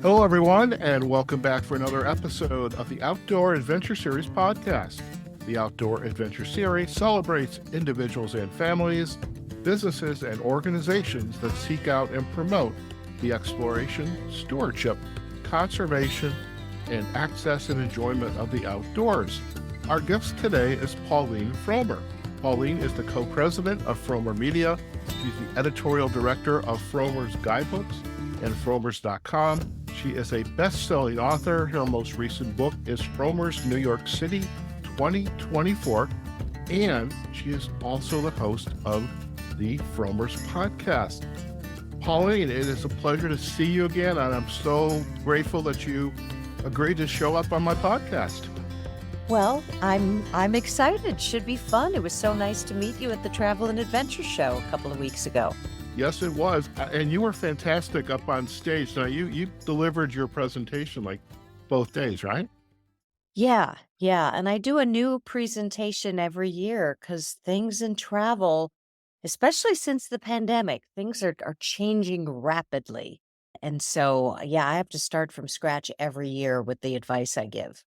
Hello, everyone, and welcome back for another episode of the Outdoor Adventure Series podcast. The Outdoor Adventure Series celebrates individuals and families, businesses, and organizations that seek out and promote the exploration, stewardship, conservation, and access and enjoyment of the outdoors. Our guest today is Pauline Frommer. Pauline is the co-president of Frommer Media. She's the editorial director of Frommer's Guidebooks and Frommers.com. She is a best-selling author. Her most recent book is Frommer's New York City 2024, and she is also the host of the Frommer's podcast. Pauline, it is a pleasure to see you again, and I'm so grateful that you agreed to show up on my podcast. Well, I'm excited. Should be fun. It was so nice to meet you at the Travel and Adventure Show a couple of weeks ago. Yes, it was. And you were fantastic up on stage. Now, you delivered your presentation like both days, right? Yeah. And I do a new presentation every year because things in travel, especially since the pandemic, things are changing rapidly. And so, I have to start from scratch every year with the advice I give.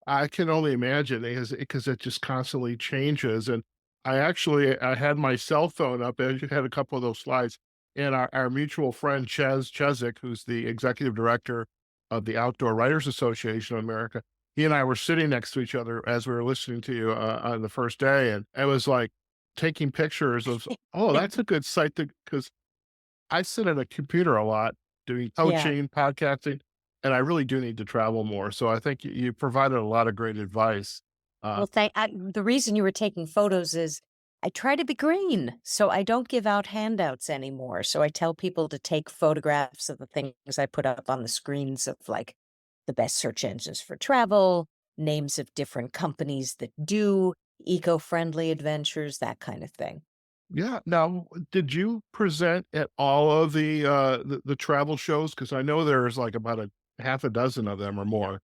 I can only imagine because it just constantly changes. And I had my cell phone up, as you had a couple of those slides, and our mutual friend Chezik, who's the executive director of the Outdoor Writers Association of America, he and I were sitting next to each other as we were listening to you on the first day, and I was like taking pictures of, oh, that's a good site because I sit at a computer a lot doing Yeah. coaching, podcasting, and I really do need to travel more. So I think you provided a lot of great advice. Uh, Well, the reason you were taking photos is I try to be green, so I don't give out handouts anymore. So I tell people to take photographs of the things I put up on the screens of like the best search engines for travel, names of different companies that do eco-friendly adventures, that kind of thing. yeah. Now, did you present at all of the travel shows? Because I know there's like about a half a dozen of them or more.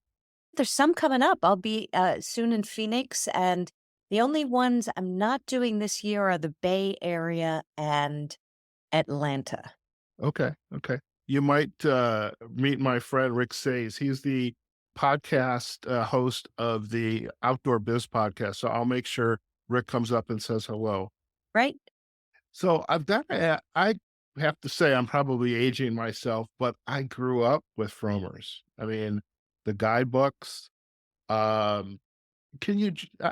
There's some coming up. I'll be soon in Phoenix, and the only ones I'm not doing this year are the Bay Area and Atlanta. Okay. You might meet my friend Rick Sayes. He's the podcast host of the Outdoor Biz podcast. So I'll make sure Rick comes up and says hello. Right? So I have to say I'm probably aging myself, but I grew up with Frommer's. I mean, the guidebooks. Um,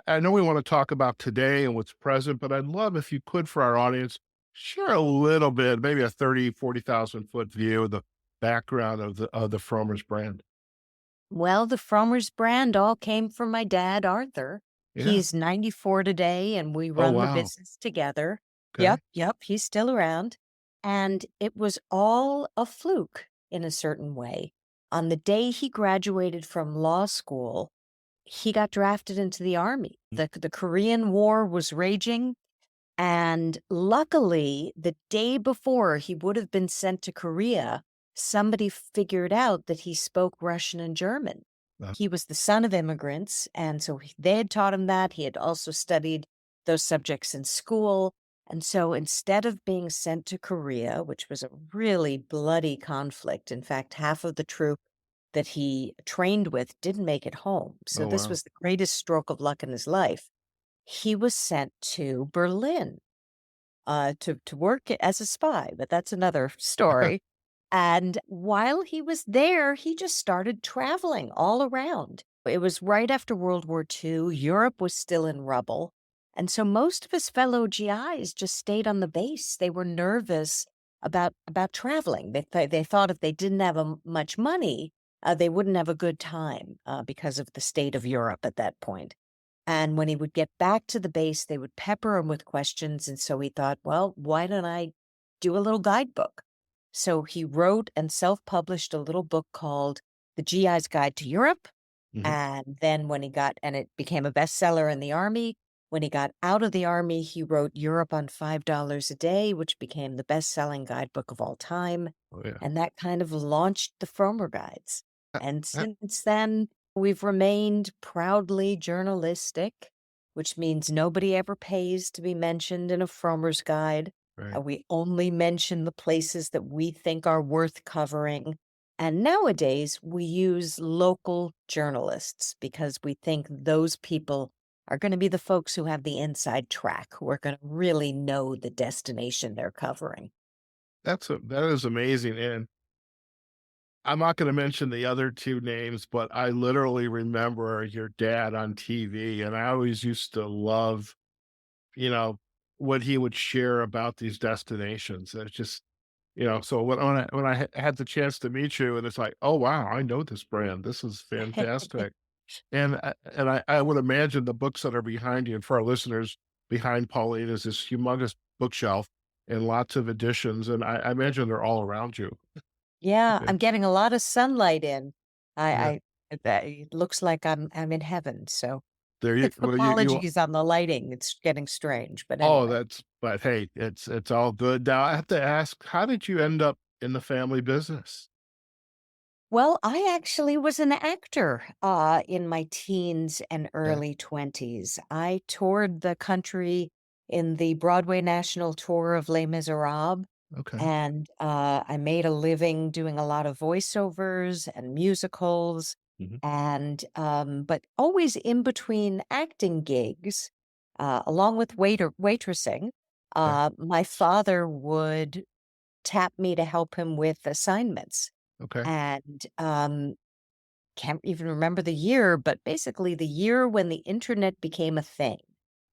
I know we want to talk about today and what's present, but I'd love if you could, for our audience, share a little bit, maybe a 40,000 foot view of the background of the Frommer's brand. Well, the Frommer's brand all came from my dad, Arthur. Yeah. He's 94 today, and we Oh, run the wow. business together. Okay. Yep, he's still around. And it was all a fluke in a certain way. On the day he graduated from law school, he got drafted into the army. The Korean War was raging, and luckily, the day before he would have been sent to Korea, somebody figured out that he spoke Russian and German. Uh, He was the son of immigrants, and so they had taught him that. He had also studied those subjects in school. And so instead of being sent to Korea, which was a really bloody conflict, in fact, half of the troop that he trained with didn't make it home. So oh, this wow. was the greatest stroke of luck in his life. He was sent to Berlin to work as a spy, but that's another story. And while he was there, he just started traveling all around. It was right after World War II. Europe was still in rubble. And so most of his fellow GIs just stayed on the base. They were nervous about traveling. They thought if they didn't have much money, they wouldn't have a good time because of the state of Europe at that point. And when he would get back to the base, they would pepper him with questions. And so he thought, well, why don't I do a little guidebook? So he wrote and self-published a little book called The GI's Guide to Europe. Mhm. And then and it became a bestseller in the Army. When he got out of the Army, he wrote Europe on $5 a Day, which became the best-selling guidebook of all time. Oh, yeah. And that kind of launched the Frommer Guides. Uh, And uh, since then, we've remained proudly journalistic, which means nobody ever pays to be mentioned in a Frommer's Guide. right. We only mention the places that we think are worth covering. And nowadays, we use local journalists because we think those people are going to be the folks who have the inside track, who are going to really know the destination they're covering. That is amazing, and I'm not gonna mention the other 2 names, but I literally remember your dad on TV, and I always used to love, you know, what he would share about these destinations. It's just, so when I had the chance to meet you, and it's like, "Oh, wow, I know this brand. This is fantastic." And I would imagine the books that are behind you, and for our listeners, behind Pauline is this humongous bookshelf and lots of editions, and I imagine they're all around you. Yeah, Yeah. I'm getting a lot of sunlight in. Yeah. It looks like I'm in heaven. So There you well, you apologies on the lighting. It's getting strange, but oh, anyway. that's but hey, it's all good. Now I have to ask, how did you end up in the family business? Well, I actually was an actor in my teens and Yeah, early 20s. I toured the country in the Broadway National Tour of Les Miserables, okay, and I made a living doing a lot of voiceovers and musicals, mhm, and but always in between acting gigs, along with waitressing. okay, My father would tap me to help him with assignments okay, and, can't even remember the year, but basically the year when the internet became a thing.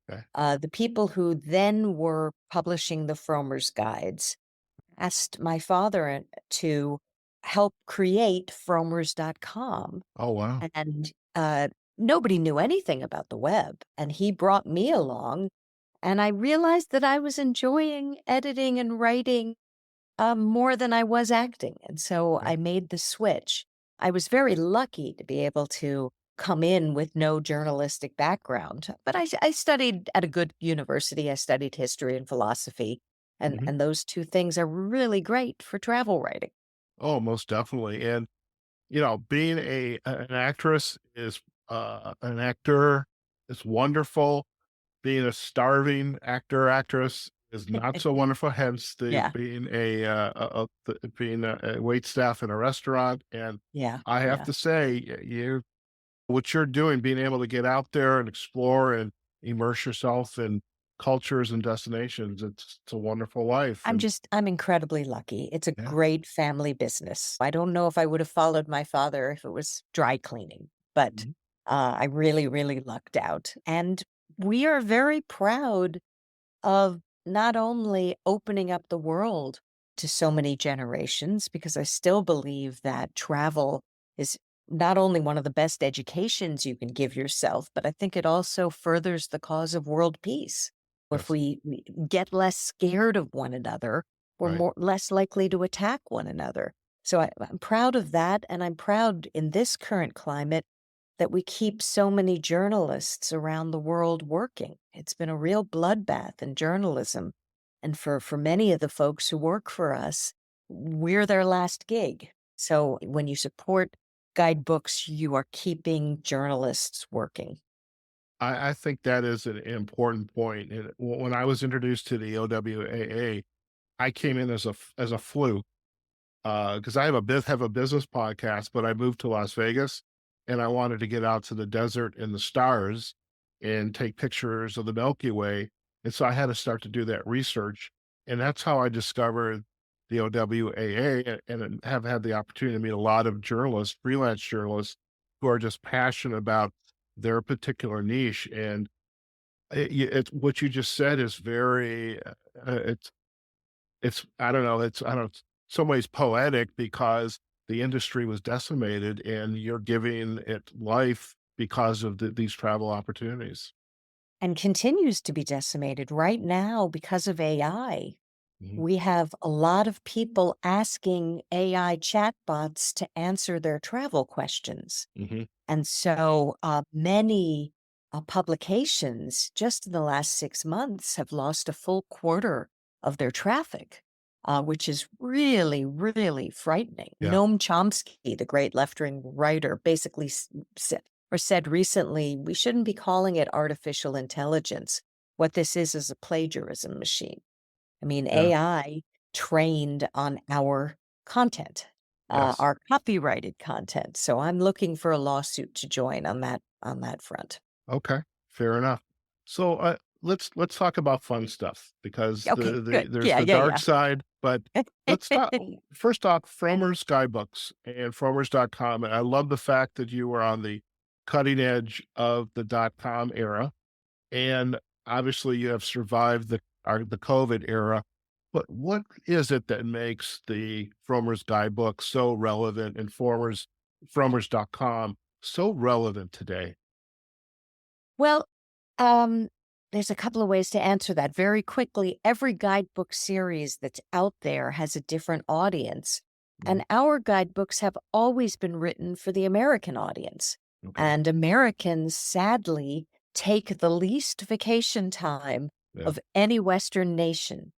okay, The people who then were publishing the Frommer's guides asked my father to help create Frommer's.com, oh, wow, and, nobody knew anything about the web, and he brought me along, and I realized that I was enjoying editing and writing more than I was acting, and so okay, I made the switch. I was very lucky to be able to come in with no journalistic background, but I studied at a good university. I studied history and philosophy, and mhm. those 2 things are really great for travel writing. Oh, most definitely, and, being an actress is, an actor is wonderful. Being a starving actor, actress is not so wonderful, hence the Yeah, being being a wait staff in a restaurant, and yeah, I have yeah. to say, you what you're doing, being able to get out there and explore and immerse yourself in cultures and destinations, it's a wonderful life, and I'm incredibly lucky. It's a yeah, great family business. I don't know if I would have followed my father if it was dry cleaning, but mhm, I really, really lucked out. And we are very proud of not only opening up the world to so many generations, because I still believe that travel is not only one of the best educations you can give yourself, but I think it also furthers the cause of world peace. If yes, we get less scared of one another, we're right. more less likely to attack one another. So I'm proud of that, and I'm proud in this current climate that we keep so many journalists around the world working. It's been a real bloodbath in journalism. And for many of the folks who work for us, we're their last gig. So when you support guidebooks, you are keeping journalists working. I think that is an important point, and when I was introduced to the OWAA, I came in as a fluke. Because I have a business podcast, but I moved to Las Vegas, and I wanted to get out to the desert and the stars and take pictures of the Milky Way, and so I had to start to do that research, and that's how I discovered the OWAA, and have had the opportunity to meet a lot of journalists, freelance journalists, who are just passionate about their particular niche, and it's what you just said is very, it's I don't know, it's I don't know, some ways poetic because the industry was decimated and you're giving it life because of these travel opportunities. And continues to be decimated right now because of AI. Mhm, We have a lot of people asking AI chatbots to answer their travel questions. mhm, And so many publications just in the last 6 months have lost a full quarter of their traffic, which is really, really frightening. yeah, Noam Chomsky, the great left wing writer, basically said recently we shouldn't be calling it artificial intelligence. What this is a plagiarism machine. I mean, yeah, AI trained on our content. Yes. are copyrighted content. So I'm looking for a lawsuit to join on that front. Okay. Fair enough. So let's talk about fun stuff because Okay, good. there's Yeah, the yeah, dark yeah. side, but let's talk first off, Frommer's guidebooks and Frommer's.com. And I love the fact that you were on the cutting edge of the .com era. And obviously you have survived the COVID era. But what is it that makes the Frommer's guidebook so relevant and Frommer's.com so relevant today? Well, um, there's a couple of ways to answer that very quickly. Every guidebook series that's out there has a different audience, Mhm. and our guidebooks have always been written for the American audience. Okay. And Americans sadly take the least vacation time Yeah. of any Western nation.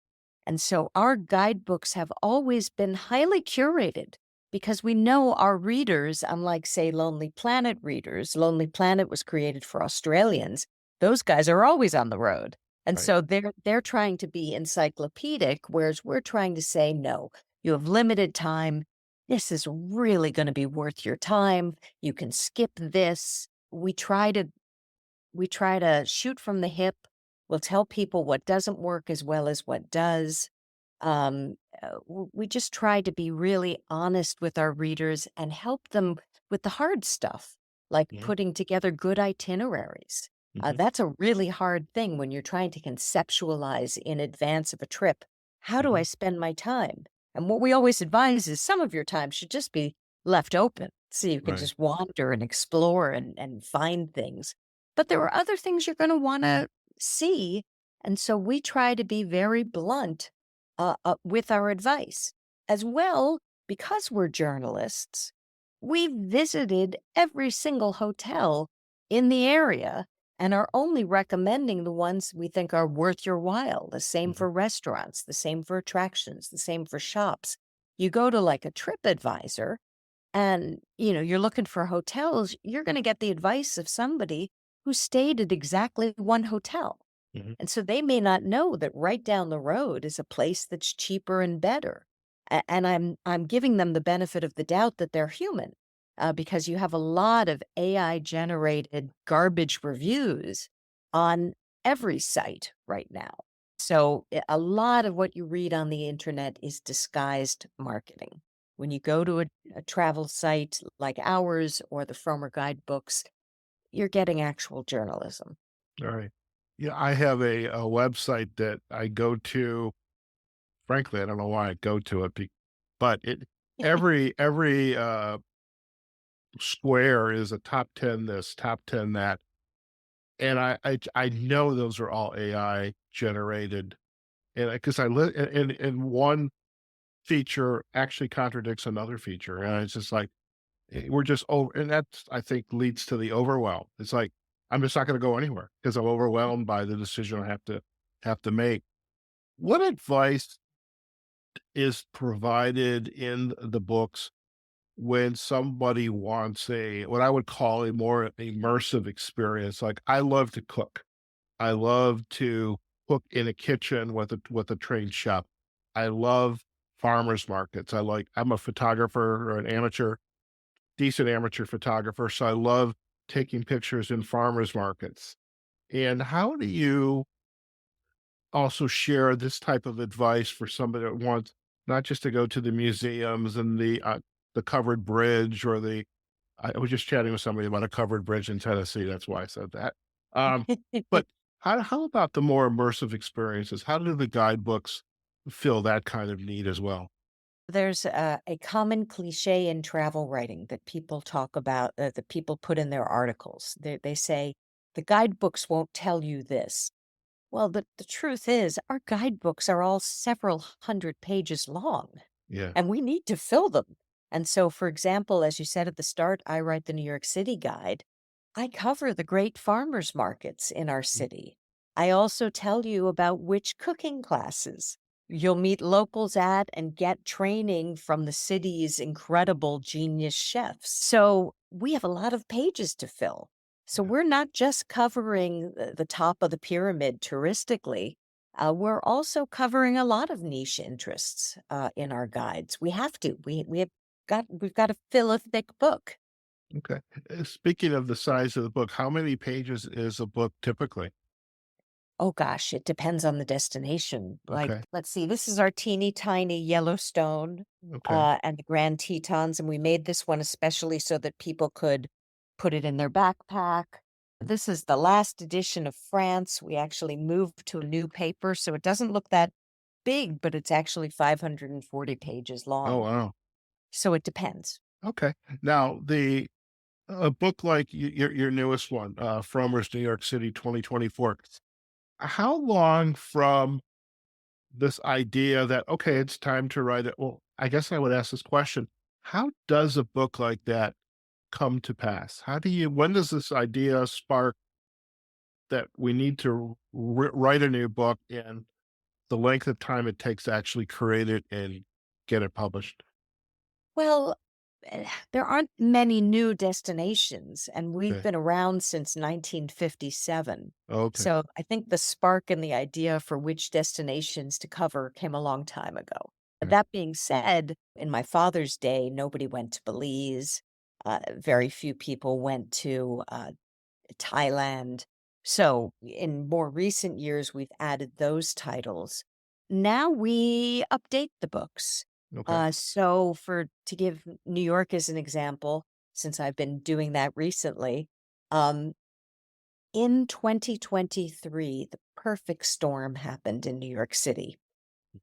And so our guidebooks have always been highly curated because we know our readers, unlike, say, Lonely Planet readers, Lonely Planet was created for Australians. Those guys are always on the road. And Right. so they're trying to be encyclopedic, whereas we're trying to say, no, you have limited time. This is really going to be worth your time. You can skip this. We try to shoot from the hip. We'll tell people what doesn't work as well as what does. We just try to be really honest with our readers and help them with the hard stuff, like Mhm. putting together good itineraries. Mhm. That's a really hard thing when you're trying to conceptualize in advance of a trip. How do I Mhm. spend my time? And what we always advise is some of your time should just be left open so you can Right. just wander and explore and find things. But there are other things you're going to want to see. And so we try to be very blunt with our advice. As well, because we're journalists, we've visited every single hotel in the area and are only recommending the ones we think are worth your while. The same Mhm. for restaurants, the same for attractions, the same for shops. You go to like a trip advisor and, you're looking for hotels, you're going to get the advice of somebody who stayed at exactly one hotel. Mhm. And so they may not know that right down the road is a place that's cheaper and better. And I'm giving them the benefit of the doubt that they're human, because you have a lot of AI generated garbage reviews on every site right now. So a lot of what you read on the internet is disguised marketing. When you go to a travel site like ours or the Frommer guidebooks, you're getting actual journalism. All right. Yeah, I have a website that I go to. Frankly, I don't know why I go to it, but every square is a top 10 this, top 10 that, and I know those are all AI generated, and because I live and one feature actually contradicts another feature, and it's just like we're just over, and that's I think leads to the overwhelm. It's like I'm just not going to go anywhere because I'm overwhelmed by the decision I have to make. What advice is provided in the books when somebody wants a what I would call a more immersive experience? Like I love to cook. I love to cook in a kitchen with a trained chef. I love farmers markets. I'm a photographer or an amateur, decent amateur photographer, so I love taking pictures in farmers markets. And how do you also share this type of advice for somebody that wants not just to go to the museums and the covered bridge or the I was just chatting with somebody about a covered bridge in Tennessee, that's why I said that. Um, but how about the more immersive experiences? How do the guidebooks fill that kind of need as well? There's a common cliche in travel writing that people talk about, that people put in their articles. They say, the guidebooks won't tell you this. Well, the truth is, our guidebooks are all several hundred pages long, Yeah. and we need to fill them. And so, for example, as you said at the start, I write the New York City guide. I cover the great farmers markets in our Mm. city. I also tell you about which cooking classes you'll meet locals at and get training from the city's incredible genius chefs. So we have a lot of pages to fill. So Yeah. we're not just covering the top of the pyramid touristically. We're also covering a lot of niche interests in our guides. We have to. We have we've got to fill a thick book. Okay. Speaking of the size of the book, how many pages is a book typically? Oh gosh, it depends on the destination. Like, Okay. let's see, this is our teeny tiny Yellowstone, Okay. and the Grand Tetons, and we made this one especially so that people could put it in their backpack. This is the last edition of France. We actually moved to a new paper, so it doesn't look that big, but it's actually 540 pages Oh, long. wow. So it depends. Okay. Now, a book like your newest one, Frommer's New York City 2024. How long from this idea that, okay, it's time to write it? Well, I guess I would ask this question. How does a book like that come to pass? When does this idea spark that we need to write a new book and the length of time it takes to actually create it and get it published? Well, there aren't many new destinations, and we've Okay. been around since 1957. Okay. So I think the spark and the idea for which destinations to cover came a long time ago. Okay. That being said, in my father's day, nobody went to Belize. Very few people went to Thailand. So in more recent years, we've added those titles. Now we update the books. Okay. So for to give New York as an example, since I've been doing that recently, um, in 2023, the perfect storm happened in New York City.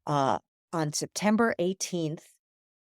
Uh, on September 18th,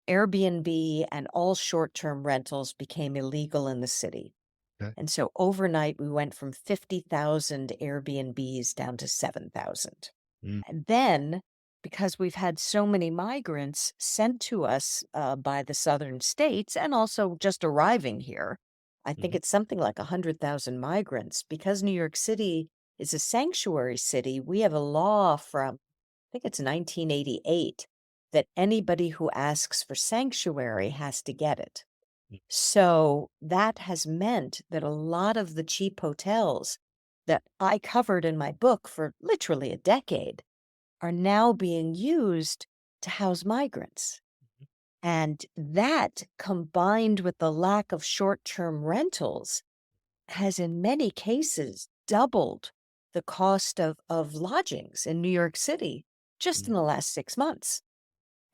Airbnb and all short-term rentals became illegal in the city. Okay. And so overnight, we went from 50,000 Airbnbs down to 7,000. Mm, And then, because we've had so many migrants sent to us by the southern states and also just arriving here, I think mhm, it's something like 100,000 migrants. Because New York City is a sanctuary city, we have a law from, I think it's 1988, that anybody who asks for sanctuary has to get it. mm, So that has meant that a lot of the cheap hotels that I covered in my book for literally a decade are now being used to house migrants. And that combined with the lack of short term rentals has, in many cases, doubled the cost of lodgings in New York City just mm, in the last 6 months.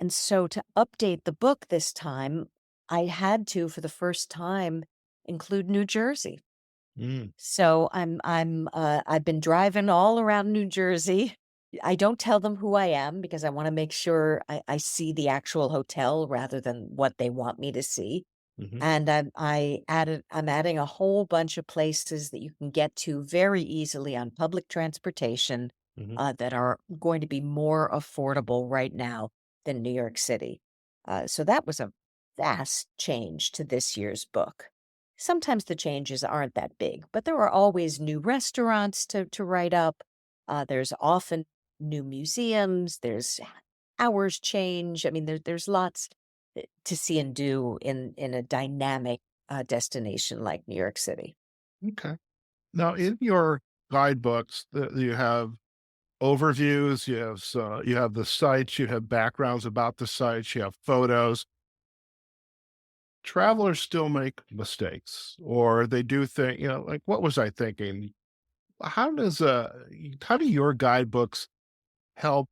And so to update the book this time, I had to, for the first time, include New Jersey. mm, So I've been driving all around New Jersey. I don't tell them who I am because I want to make sure I see the actual hotel rather than what they want me to see. mhm, And I'm adding a whole bunch of places that you can get to very easily on public transportation mhm, that are going to be more affordable right now than New York City. So that was a vast change to this year's book. Sometimes the changes aren't that big, but there are always new restaurants to write up. There's often new museums. There's hours change. I mean, there's lots to see and do in a dynamic destination like New York City. okay. Now, in your guidebooks, you have overviews, you have the sites, you have backgrounds about the sites, you have photos. Travelers still make mistakes, or they do think, like, what was I thinking? How do your guidebooks help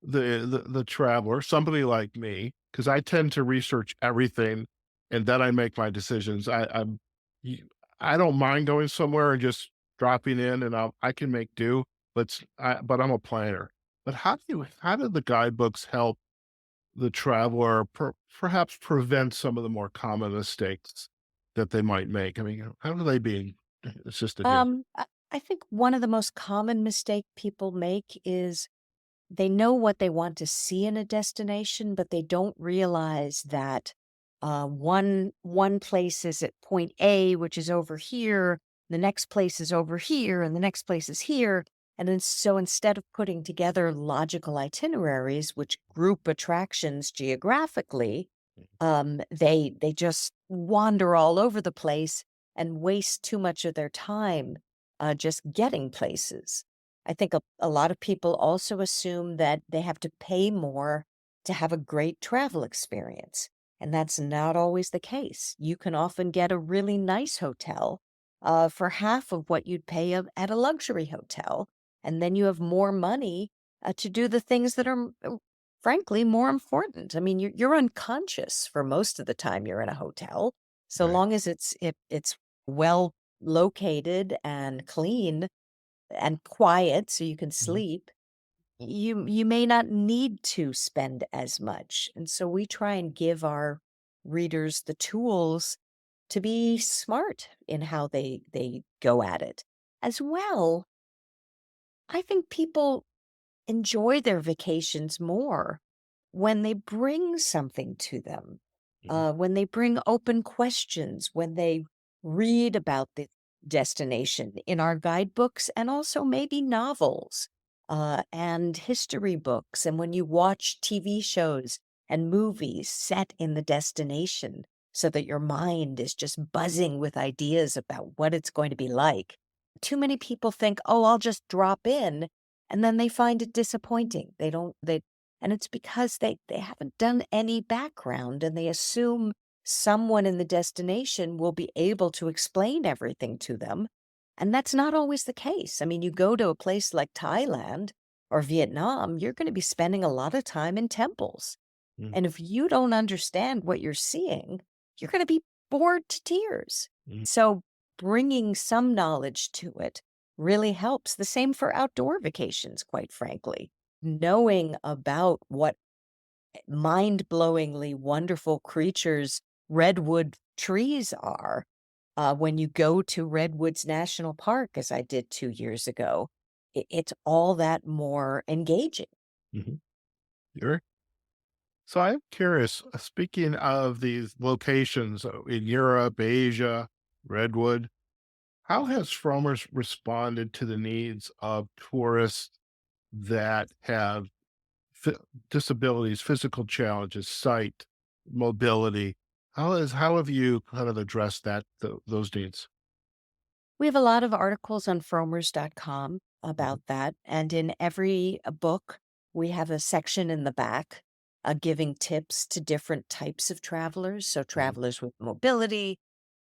the traveler, somebody like me, because I tend to research everything and then I make my decisions. Y- I don't mind going somewhere and just dropping in, and I can make do, but I'm a planner. But how do the guidebooks help the traveler perhaps prevent some of the more common mistakes that they might make? I mean, how do they be assisted here? I think one of the most common mistake people make is they know what they want to see in a destination, but they don't realize that one place is at point A, which is over here. The next place is over here, and the next place is here. And then so instead of putting together logical itineraries, which group attractions geographically, they just wander all over the place and waste too much of their time just getting places. I think a lot of people also assume that they have to pay more to have a great travel experience. And that's not always the case. You can often get a really nice hotel for half of what you'd pay at a luxury hotel. And then you have more money to do the things that are, frankly, more important. I mean, you're unconscious for most of the time you're in a hotel, so Right. long as it's well located and clean and quiet so you can Mhm. sleep. You may not need to spend as much. And so we try and give our readers the tools to be smart in how they go at it. As well, I think people enjoy their vacations more when they bring something to them, Mhm. when they bring open questions, when they read about the destination in our guidebooks and also maybe novels and history books. And when you watch TV shows and movies set in the destination so that your mind is just buzzing with ideas about what it's going to be like. Too many people think, oh, I'll just drop in and then they find it disappointing. They don't they and it's because they haven't done any background and they assume someone in the destination will be able to explain everything to them. And that's not always the case. I mean, you go to a place like Thailand or Vietnam, you're going to be spending a lot of time in temples. Mm. And if you don't understand what you're seeing, you're going to be bored to tears. Mm. So bringing some knowledge to it really helps. The same for outdoor vacations, quite frankly. Knowing about what mind blowingly wonderful creatures redwood trees are when you go to Redwoods National Park, as I did 2 years ago, it's all that more engaging. Mhm. Sure. So I'm curious, speaking of these locations in Europe, Asia, Redwood, how has Frommer's responded to the needs of tourists that have phy disabilities, physical challenges, sight, mobility? How have you kind of addressed those needs? We have a lot of articles on fromers.com Mhm. about that. And in every book, we have a section in the back giving tips to different types of travelers. So, Mhm. travelers with mobility,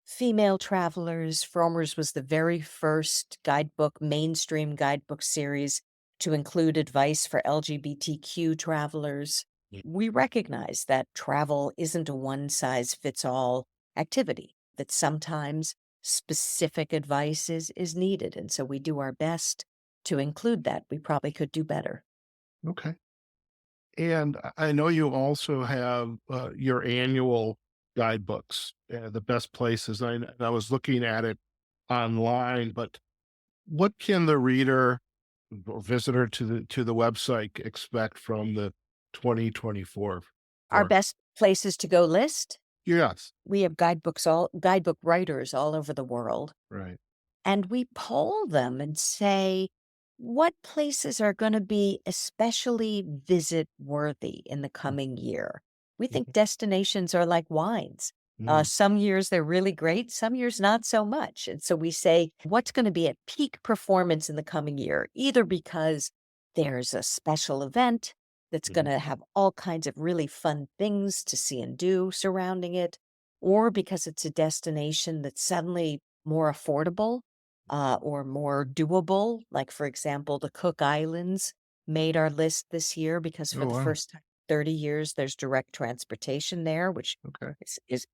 female travelers. Fromers was the very first guidebook, mainstream guidebook series to include advice for LGBTQ travelers. Mm. We recognize that travel isn't a one size fits all activity, that sometimes specific advice is needed, and so we do our best to include that. We probably could do better. Okay. And I know you also have your annual guidebooks, the best places. And I was looking at it online, but what can the reader or visitor to the website expect from the 2024 Our for? best places to go list, Yes, we have guidebook writers all over the world. right. And we poll them and say, what places are going to be especially visit worthy in the Mm. coming year? We think Mhm. destinations are like wines. Mm. Some years they're really great, some years not so much. And so we say, what's going to be at peak performance in the coming year? Either because there's a special event that's going Mhm. to have all kinds of really fun things to see and do surrounding it, or because it's a destination that's suddenly more affordable or more doable. Like, for example, the Cook Islands made our list this year because for Oh, the wow. first time in 30 years, there's direct transportation there, which Okay. is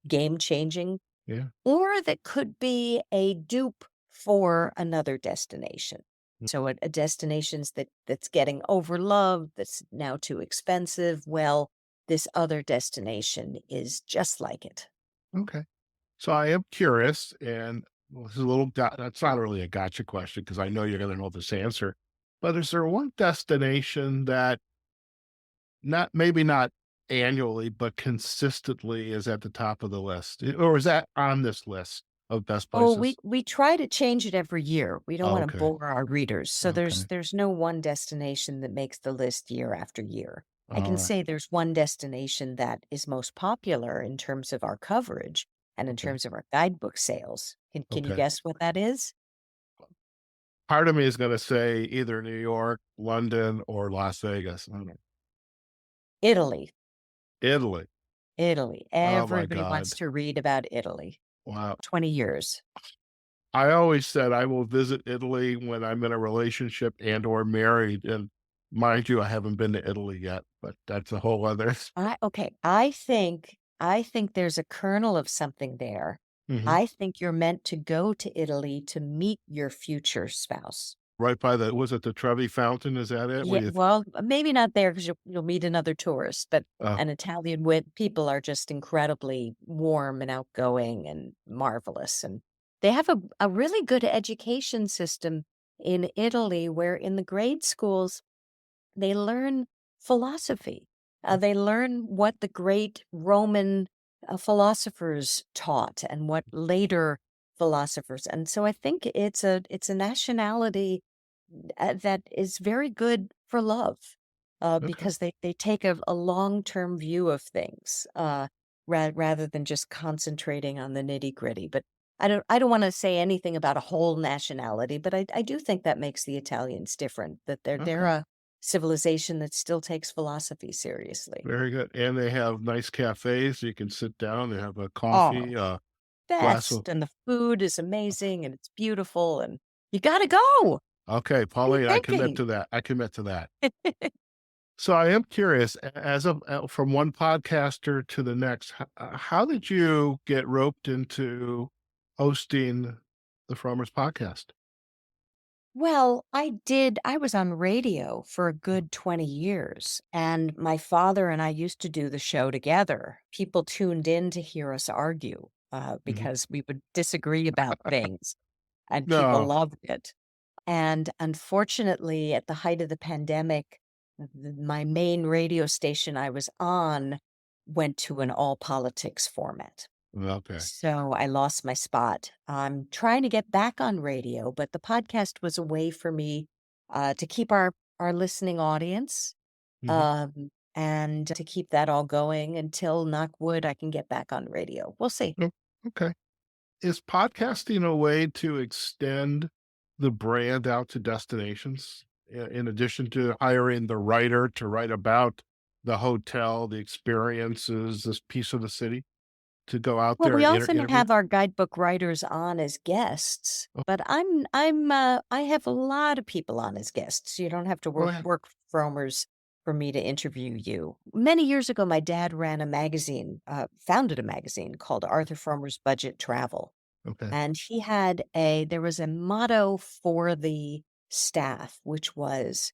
game changing, Yeah. or that could be a dupe for another destination. Mm. So a destinations that's getting overloved, that's now too expensive. Well, this other destination is just like it. Okay. So I am curious, and well, this is a little, that's not really a gotcha question because I know you're going to know this answer. But is there one destination that maybe not annually, but consistently is at the top of the list? Or is that on this list of best Oh, we places? we try to change it every year. We don't Oh, wanna okay. bore our readers, so Okay. there's no one destination that makes the list year after year. I All can right. say there's one destination that is most popular in terms of our coverage and in Okay. terms of our guidebook sales. Can you Okay. guess what that is? Part of me is going to say either New York, London, or Las Vegas. I don't know. Italy. Italy. Italy. Oh my Everybody wants God. to read about Italy. Wow. 20 years. I always said I will visit Italy when I'm in a relationship and or married. And mind you, I haven't been to Italy yet, but that's a whole other. Okay, I think there's a kernel of something there. Mhm. I think you're meant to go to Italy to meet your future spouse. Right by the, was it the Trevi Fountain? Is that it? Yeah, Where you, well, maybe not there because you'll meet another tourist, but uh, an Italian wit people are just incredibly warm and outgoing and marvelous, and they have a really good education system in Italy where in the grade schools they learn philosophy. They learn what the great Roman philosophers taught and what later philosophers. And so I think it's a nationality that is very good for love okay. because they take a long term view of things rather than just concentrating on the nitty gritty. But I don't want to say anything about a whole nationality, but I do think that makes the Italians different. That they're Okay. a civilization that still takes philosophy seriously. Very good. And they have nice cafes. You can sit down. They have a Oh, coffee, glass of, best, and the food is amazing and it's beautiful, and you got to go. okay, What are you Pauline, I commit thinking? to that. I commit to that. So I am curious, as of from one podcaster to the next, how did you get roped into hosting the Frommer's podcast? Well, I was on radio for a good 20 years, and my father and I used to do the show together. People tuned in to hear us argue Mhm. because we would disagree about things, and people No. loved it. And unfortunately, at the height of the pandemic, my main radio station I was on went to an all politics format. Okay. So I lost my spot. I'm trying to get back on radio, but the podcast was a way for me to keep our listening audience Mhm. and to keep that all going until knock wood I can get back on radio. We'll see. Oh, okay. Is podcasting a way to extend the brand out to destinations in addition to hiring the writer to write about the hotel, the experiences, this piece of the city to go out Well, there we and often interview? have our guidebook writers on as guests, Oh, but I have a lot of people on as guests. You don't have to oh, work yeah. work fromers for me to interview you. Many years ago, my dad ran a magazine, founded a magazine called Arthur Frommer's Budget Travel, Okay. and there was a motto for the staff, which was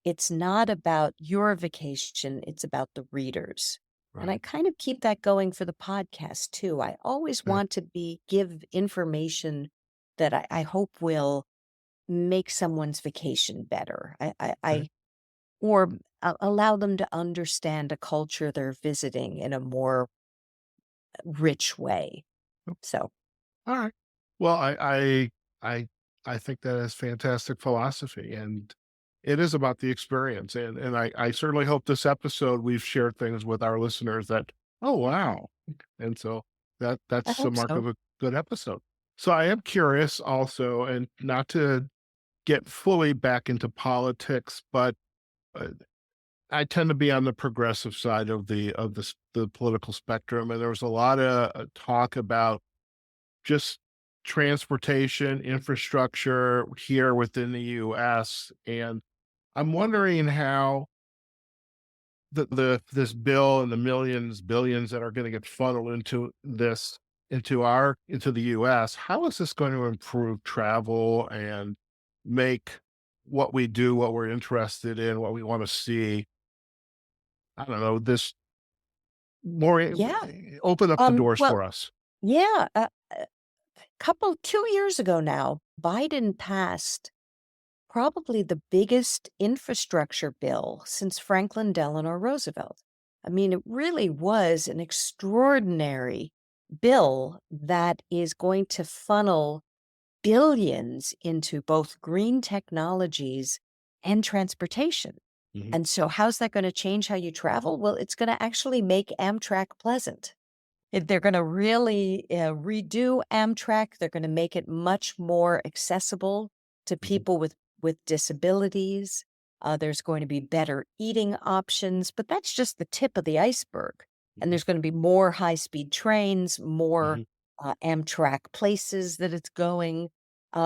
it's not about your vacation, it's about the readers. And I Right. kind of keep that going for the podcast too. I always Okay. want to give information that I hope will make someone's vacation better. Okay. Or allow them to understand a culture they're visiting in a more rich way. So, All right. Well, I I think that is fantastic philosophy, and it is about the experience. And I certainly hope this episode we've shared things with our listeners that, oh wow. And so I that's a hope mark so. of a good episode. So I am curious also, and not to get fully back into politics, but uh, I tend to be on the progressive side of the political spectrum, and there was a lot of talk about just transportation infrastructure here within the US, and I'm wondering how the this bill and the millions, billions that are gonna get funneled into this into the US, how is this going to improve travel and make what we do, what we're interested in, what we wanna see, I don't know, this more Yeah. open up the doors Well, for us? yeah. Couple 2 years ago now, Biden passed probably the biggest infrastructure bill since Franklin Delano Roosevelt. I mean, it really was an extraordinary bill that is going to funnel billions into both green technologies and transportation. Mhm. And so, how's that going to change how you travel? Well, it's going to actually make Amtrak pleasant. They're going to really redo Amtrak. They're going to make it much more accessible to Mhm. people with disabilities. There's going to be better eating options, but that's just the tip of the iceberg. and Mhm. there's gonna be more high-speed trains, more, Mhm. Amtrak places that it's going,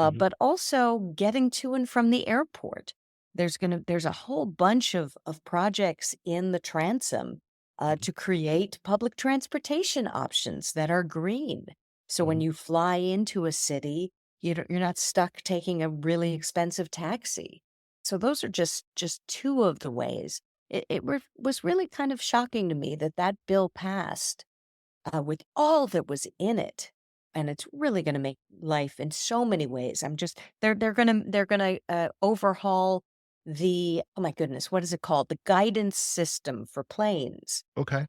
Mhm. but also getting to and from the airport. There's a whole bunch of projects in the transom, Mhm. to create public transportation options that are green. So when Mhm. you fly into a city, you're not stuck taking a really expensive taxi. So those are just two of the ways. Was really kind of shocking to me that that bill passed, with all that was in it, and it's really gonna make life in so many ways. They're gonna overhaul the oh my goodness, what is it called? The guidance system for planes. Okay.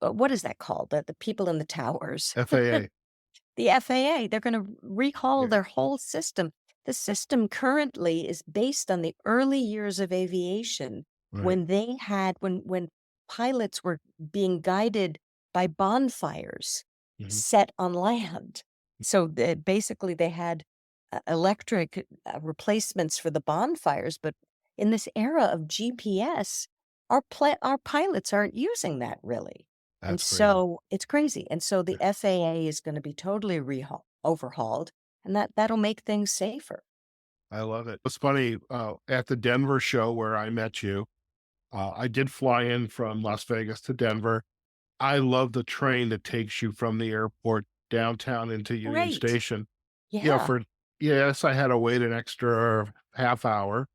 Oh, what is that called? The people in the towers. FAA. The FAA, they're gonna rehaul Yeah. their whole system. The system currently is based on the early years of aviation Right. when when pilots were being guided by bonfires Mhm. set on land. So, basically, they had, electric, replacements for the bonfires, but in this era of GPS, our pilots aren't using that really. And That's crazy. so it's crazy, and so the FAA is gonna be totally overhauled, and that'll make things safer. I love it. It's funny, at the Denver show where I met you, I did fly in from Las Vegas to Denver. I love the train that takes you from the airport downtown into Union Great. Station. You know, Yeah, for yes, I had to wait an extra half hour,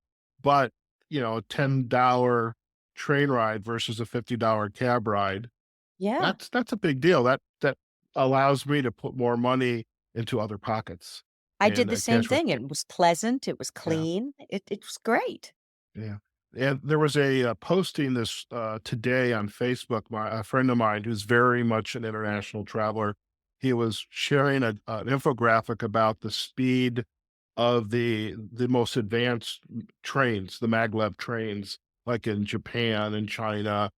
but, a $10 train ride versus a $50 cab ride, yeah. that's a big deal. That allows me to put more money into other pockets I did and, the same cash for thing, it was pleasant, it was yeah. clean, it was great. Yeah. And there was a posting this today on Facebook. A friend of mine who's very much an international traveler, he was sharing an infographic about the speed of the most advanced trains, the maglev trains, like in Japan and China,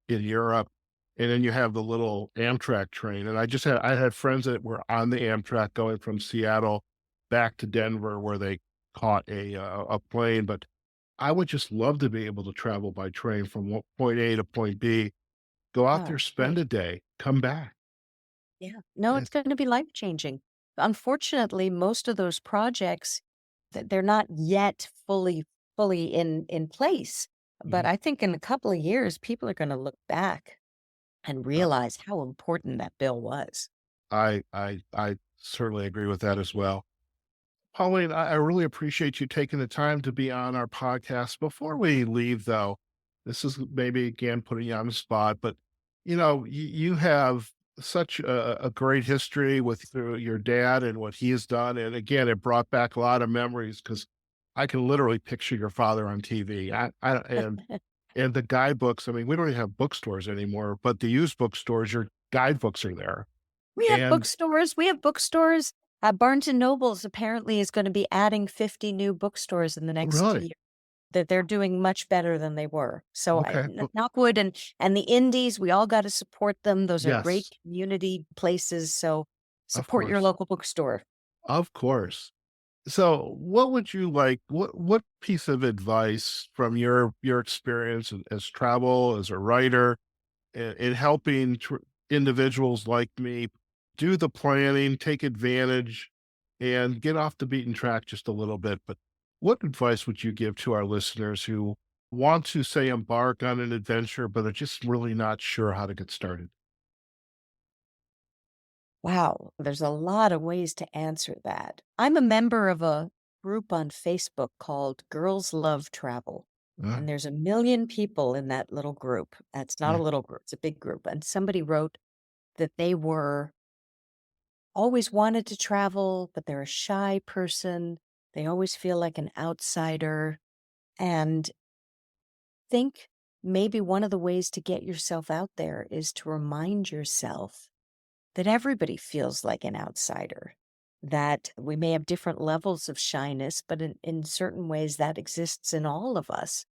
in Europe, and then you have the little Amtrak train. And I had friends that were on the Amtrak going from Seattle back to Denver, where they caught a plane, but I would just love to be able to travel by train from point A to point B, go out there, Oh, spend great. a day, come back. Yeah. No, it's It's gonna be life-changing. Unfortunately, most of those projects, they're not yet fully in place, but mhm. I think in a couple of years, people are gonna look back and Uh, realize how important that bill was. I certainly agree with that as well. Pauline, I really appreciate you taking the time to be on our podcast. Before we leave, though, this is maybe again putting you on the spot, but you have such a great history with your dad and what he has done. And again, it brought back a lot of memories because I can literally picture your father on TV. And the guidebooks, I mean, we don't even have bookstores anymore, but the used bookstores, your guidebooks are there. And We have bookstores. Barnes& and Nobles apparently is gonna be adding 50 new bookstores in the next really, year. That they're doing much better than they were. So I okay. knock wood, and the indies, we all gotta support them. Those are great Yes, community places, so of support your course. local bookstore. Of course. So, what would you like? What piece of advice from your experience as travel as a writer in helping individuals like me do the planning, take advantage, and get off the beaten track just a little bit? But what advice would you give to our listeners who want to say embark on an adventure, but are just really not sure how to get started? Wow, there's a lot of ways to answer that. I'm a member of a group on Facebook called Girls Love Travel, Uh, and there's a million people in that little group. It's not a yeah. little group, it's a big group, and somebody wrote that they were always wanted to travel, but they're a shy person. They always feel like an outsider. And think maybe one of the ways to get yourself out there is to remind yourself that everybody feels like an outsider, that we may have different levels of shyness, but in certain ways that exists in all of us,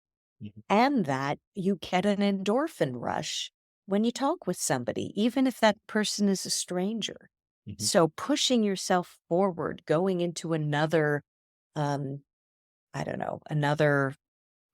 Mhm. and that you get an endorphin rush when you talk with somebody, even if that person is a stranger. Mhm. So pushing yourself forward, going into another, um, I don't know, another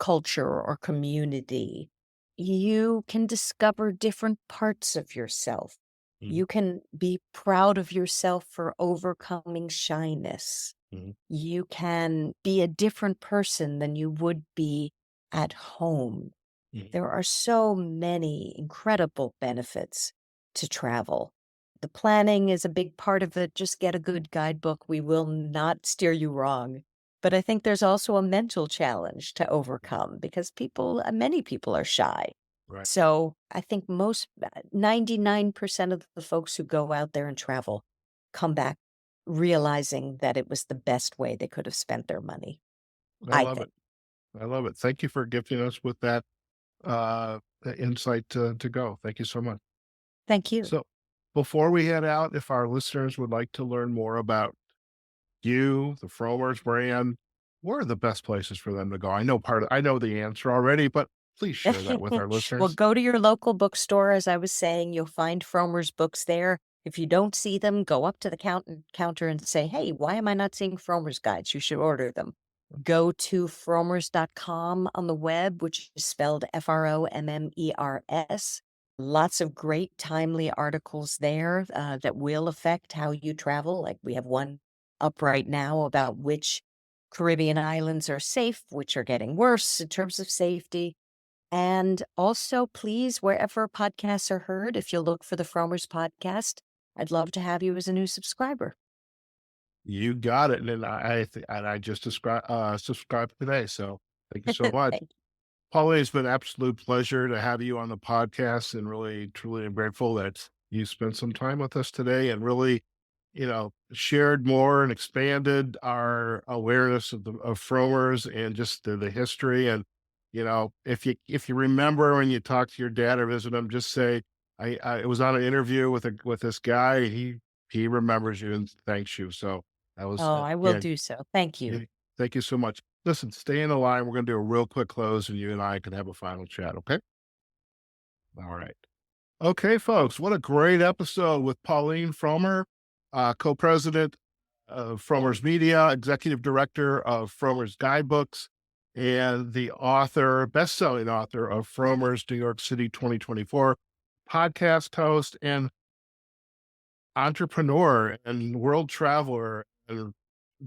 culture or community, you can discover different parts of yourself. Mhm, You can be proud of yourself for overcoming shyness. mhm, You can be a different person than you would be at home. mhm. There are so many incredible benefits to travel. The planning is a big part of it. Just get a good guidebook. We will not steer you wrong. But I think there's also a mental challenge to overcome because many people are shy. Right. So I think 99% of the folks who go out there and travel come back realizing that it was the best way they could have spent their money, I I love think. it. I love it. Thank you for gifting us with that insight to go. Thank you so much. Thank you. So, before we head out, if our listeners would like to learn more about you, the Frommer's brand, where are the best places for them to go? I know the answer already, but please share that with our Well, listeners. go to your local bookstore. As I was saying, you'll find Frommer's books there. If you don't see them, go up to the counter and say, "Hey, why am I not seeing Frommer's guides? You should order them." Go to frommers.com on the web, which is spelled Frommers. Lots of great timely articles there that will affect how you travel. Like we have one up right now about which Caribbean islands are safe, which are getting worse in terms of safety. And also, please, wherever podcasts are heard, if you'll look for the Fromers podcast, I'd love to have you as a new subscriber. You got it, and I just subscribed today, so thank you so much. Thank Pauline, it's been an absolute pleasure to have you on the podcast, and really, truly, I'm grateful that you spent some time with us today and really, shared more and expanded our awareness of Fromers and just the history. And if you remember when you talk to your dad or visit him, just say I was on an interview with this guy. And he remembers you and thanks you. So that was Oh, I will yeah, do so. Thank you. yeah. Thank you so much. Listen, stay in the line. We're going to do a real quick close, and you and I can have a final chat. Okay. All right. Okay, folks, what a great episode with Pauline Frommer, co-president of Frommer's Media, executive director of Frommer's Guidebooks, and the author, best-selling author of Frommer's New York City 2024, podcast host and entrepreneur and world traveler, and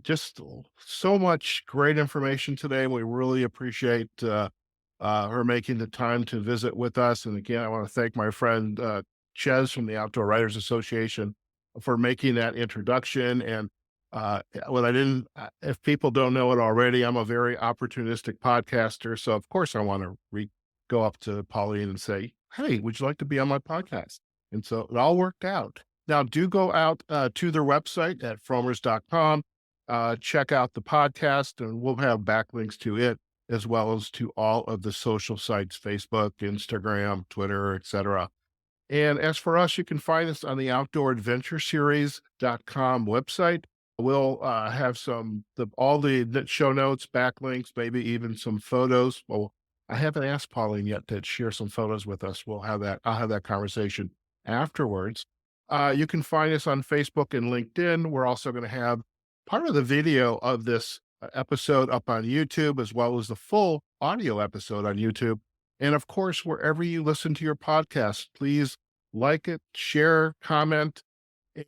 just so much great information today. We really appreciate her making the time to visit with us. And again, I want to thank my friend Ches from the Outdoor Writers Association for making that introduction. And what I didn't, if people don't know it already, I'm a very opportunistic podcaster. So of course, I want to go up to Pauline and say, "Hey, would you like to be on my podcast?" And so it all worked out. Now, do go out to their website at frommers.com. Check out the podcast, and we'll have backlinks to it as well as to all of the social sites: Facebook, Instagram, Twitter, etc. And as for us, you can find us on the outdooradventureseries.com website. We'll have all the show notes, backlinks, maybe even some photos. Well, I haven't asked Pauline yet to share some photos with us. I'll have that conversation afterwards. You can find us on Facebook and LinkedIn. We're also going to have part of the video of this episode up on YouTube, as well as the full audio episode on YouTube. And of course, wherever you listen to your podcast, please like it, share, comment,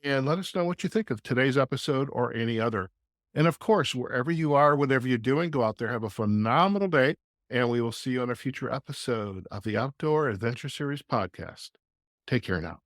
and let us know what you think of today's episode or any other. And of course, wherever you are, whatever you're doing, go out there, have a phenomenal day, and we will see you on a future episode of the Outdoor Adventure Series podcast. Take care now.